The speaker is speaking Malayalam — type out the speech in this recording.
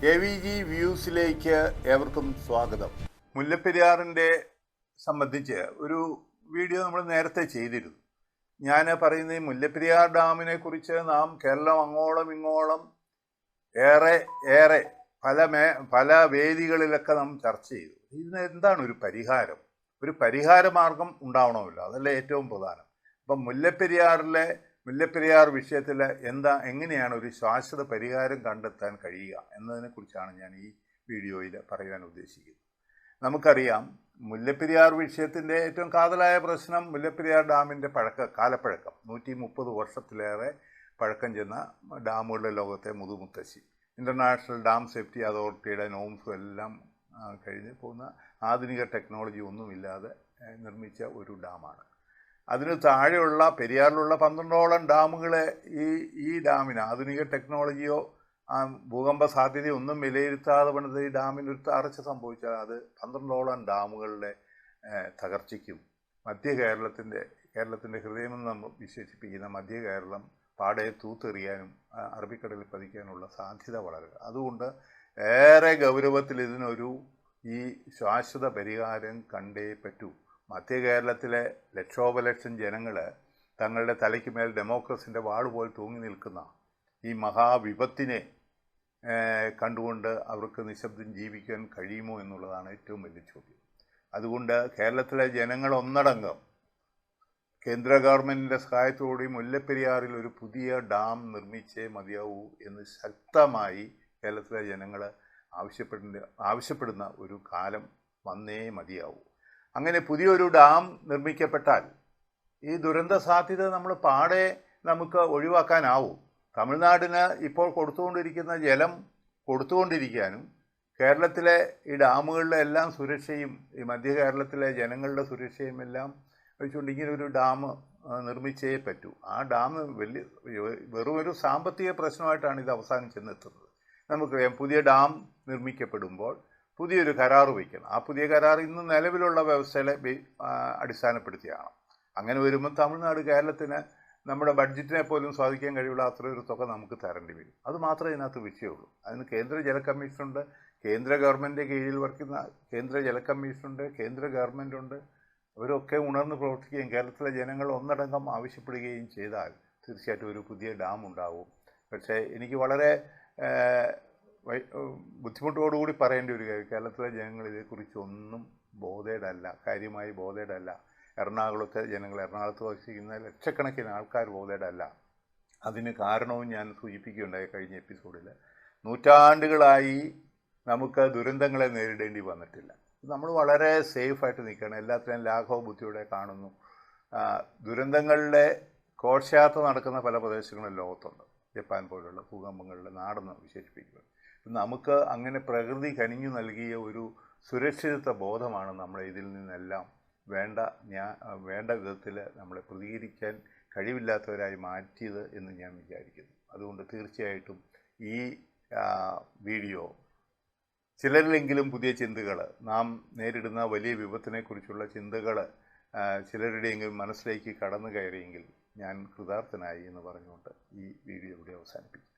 AVG വ്യൂസിലേക്ക് ഏവർക്കും സ്വാഗതം. മുല്ലപ്പെരിയാറിൻ്റെ സംബന്ധിച്ച് ഒരു വീഡിയോ നമ്മൾ നേരത്തെ ചെയ്തിരുന്നു. ഞാൻ പറയുന്നത് ഈ മുല്ലപ്പെരിയാർ ഡാമിനെ കുറിച്ച് നാം കേരളം അങ്ങോളം ഇങ്ങോളം ഏറെ പല വേദികളിലൊക്കെ നാം ചർച്ച ചെയ്തു. ഇതിന് എന്താണ് ഒരു പരിഹാര മാർഗം ഉണ്ടാവണമല്ലോ, അതല്ലേ ഏറ്റവും പ്രധാനം. അപ്പം മുല്ലപ്പെരിയാർ വിഷയത്തിൽ എങ്ങനെയാണ് ഒരു ശാശ്വത പരിഹാരം കണ്ടെത്താൻ കഴിയുക എന്നതിനെക്കുറിച്ചാണ് ഞാൻ ഈ വീഡിയോയിൽ പറയാൻ ഉദ്ദേശിക്കുന്നത്. നമുക്കറിയാം, മുല്ലപ്പെരിയാർ വിഷയത്തിൻ്റെ ഏറ്റവും കാതലായ പ്രശ്നം മുല്ലപ്പെരിയാർ ഡാമിൻ്റെ കാലപ്പഴക്കം. 130 വർഷത്തിലേറെ പഴക്കം ചെന്ന ഡാമുകളുടെ ലോകത്തെ മുതുമുത്തശ്ശി, ഇൻ്റർനാഷണൽ ഡാം സേഫ്റ്റി അതോറിറ്റിയുടെ നോംസും എല്ലാം കഴിഞ്ഞ് പോകുന്ന ആധുനിക ടെക്നോളജി ഒന്നുമില്ലാതെ നിർമ്മിച്ച ഒരു ഡാമാണ്. അതിന് താഴെയുള്ള പെരിയാറിലുള്ള 12ഓളം ഡാമുകളെ ഈ ഡാമിന് ആധുനിക ടെക്നോളജിയോ ഭൂകമ്പ സാധ്യതയോ ഒന്നും വിലയിരുത്താതെ പണിത് ഈ ഡാമിന് ഒരു തകർച്ച സംഭവിച്ചാൽ അത് 12ഓളം ഡാമുകളുടെ തകർച്ചയ്ക്കും കേരളത്തിൻ്റെ ഹൃദയമെന്ന് നമ്മൾ വിശേഷിപ്പിക്കുന്ന മധ്യ കേരളം പാടെ തൂത്തെറിയാനും അറബിക്കടലിൽ പതിക്കാനുള്ള സാധ്യത വളരെ. അതുകൊണ്ട് ഏറെ ഗൗരവത്തിൽ ഈ ശാശ്വത പരിഹാരം കണ്ടേ പറ്റൂ. മധ്യ കേരളത്തിലെ ലക്ഷോപലക്ഷം ജനങ്ങൾ തങ്ങളുടെ തലയ്ക്ക് മേൽ ഡെമോക്രസിൻ്റെ വാളുപോൽ തൂങ്ങി നിൽക്കുന്ന ഈ മഹാവിപത്തിനെ കണ്ടുകൊണ്ട് അവർക്ക് നിശബ്ദം ജീവിക്കാൻ കഴിയുമോ എന്നുള്ളതാണ് ഏറ്റവും വലിയ ചോദ്യം. അതുകൊണ്ട് കേരളത്തിലെ ജനങ്ങൾ ഒന്നടങ്കം കേന്ദ്ര ഗവൺമെൻറ്റിൻ്റെ സഹായത്തോടെ മുല്ലപ്പെരിയാറിൽ ഒരു പുതിയ ഡാം നിർമ്മിച്ചേ മതിയാവൂ എന്ന് ശക്തമായി കേരളത്തിലെ ജനങ്ങൾ ആവശ്യപ്പെടുന്ന ഒരു കാലം വന്നേ മതിയാവൂ. അങ്ങനെ പുതിയൊരു ഡാം നിർമ്മിക്കപ്പെട്ടാൽ ഈ ദുരന്ത സാധ്യത നമുക്ക് ഒഴിവാക്കാനാവും. തമിഴ്നാടിന് ഇപ്പോൾ കൊടുത്തുകൊണ്ടിരിക്കുന്ന ജലം കൊടുത്തുകൊണ്ടിരിക്കാനും കേരളത്തിലെ ഈ ഡാമുകളിലെ എല്ലാം സുരക്ഷയും ഈ മധ്യ കേരളത്തിലെ ജനങ്ങളുടെ സുരക്ഷയും എല്ലാം വെച്ചുകൊണ്ട് ഇങ്ങനെ ഒരു ഡാം നിർമ്മിച്ചേ പറ്റൂ. ആ ഡാം വെറും ഒരു സാമ്പത്തിക പ്രശ്നമായിട്ടാണ് ഇത് അവസാനം ചെന്നെത്തുന്നത്. നമുക്കറിയാം, പുതിയ ഡാം നിർമ്മിക്കപ്പെടുമ്പോൾ പുതിയൊരു കരാർ വയ്ക്കണം. ആ പുതിയ കരാർ ഇന്ന് നിലവിലുള്ള വ്യവസ്ഥകളെ അടിസ്ഥാനപ്പെടുത്തിയാണ്. അങ്ങനെ വരുമ്പോൾ തമിഴ്നാട് കേരളത്തിന് നമ്മുടെ ബഡ്ജറ്റിനെ പോലും സ്വാധീനിക്കാൻ കഴിയുള്ള അത്രയൊരു തുക നമുക്ക് തരേണ്ടി വരും. അത് മാത്രമേ ഇതിനകത്ത് വിഷയമുള്ളൂ. അതിന് കേന്ദ്ര ജല കമ്മീഷനുണ്ട്, കേന്ദ്ര ഗവൺമെൻറ് കീഴിൽ വർക്കുന്ന കേന്ദ്ര ജല കമ്മീഷനുണ്ട്, കേന്ദ്ര ഗവൺമെൻറ്റുണ്ട്. അവരൊക്കെ ഉണർന്ന് പ്രവർത്തിക്കുകയും കേരളത്തിലെ ജനങ്ങൾ ഒന്നടങ്കം ആവശ്യപ്പെടുകയും ചെയ്താൽ തീർച്ചയായിട്ടും ഒരു പുതിയ ഡാം ഉണ്ടാവും. പക്ഷേ എനിക്ക് വളരെ ബുദ്ധിമുട്ടോടുകൂടി പറയേണ്ട ഒരു കാര്യം, കേരളത്തിലെ ജനങ്ങൾ ഇതേക്കുറിച്ചൊന്നും കാര്യമായി ബോധേഡല്ല. എറണാകുളത്തെ ജനങ്ങൾ, എറണാകുളത്ത് വസിക്കുന്ന ലക്ഷക്കണക്കിന് ആൾക്കാർ ബോധേഡല്ല. അതിന് കാരണവും ഞാൻ സൂചിപ്പിക്കുകയുണ്ടായി കഴിഞ്ഞ എപ്പിസോഡിൽ. നൂറ്റാണ്ടുകളായി നമുക്ക് ദുരന്തങ്ങളെ നേരിടേണ്ടി വന്നിട്ടില്ല. നമ്മൾ വളരെ സേഫായിട്ട് നിൽക്കുകയാണ്. എല്ലാത്തിനും ലാഘവ ബുദ്ധിയോടെ കാണുന്നു. ദുരന്തങ്ങളുടെ ഘോഷയാത്ര നടക്കുന്ന പല പ്രദേശങ്ങളും ലോകത്തുണ്ട്. ജപ്പാൻ പോലുള്ള ഭൂകമ്പങ്ങളുടെ നാടെന്ന് വിശേഷിപ്പിക്കുന്നത്. നമുക്ക് അങ്ങനെ പ്രകൃതി കനിഞ്ഞു നൽകിയ ഒരു സുരക്ഷിതത്വ ബോധമാണ് നമ്മളെ ഇതിൽ നിന്നെല്ലാം വേണ്ട വിധത്തിൽ നമ്മളെ പ്രതികരിക്കാൻ കഴിവില്ലാത്തവരായി മാറ്റിയത് എന്ന് ഞാൻ വിചാരിക്കുന്നു. അതുകൊണ്ട് തീർച്ചയായിട്ടും ഈ വീഡിയോ ചിലരിലെങ്കിലും പുതിയ ചിന്തകൾ, നാം നേരിടുന്ന വലിയ വിപത്തിനെക്കുറിച്ചുള്ള ചിന്തകൾ ചിലരുടെയെങ്കിലും മനസ്സിലേക്ക് കടന്നു കയറിയെങ്കിൽ ഞാൻ കൃതാർത്ഥനായി എന്ന് പറഞ്ഞുകൊണ്ട് ഈ വീഡിയോ ഇവിടെ അവസാനിപ്പിക്കും.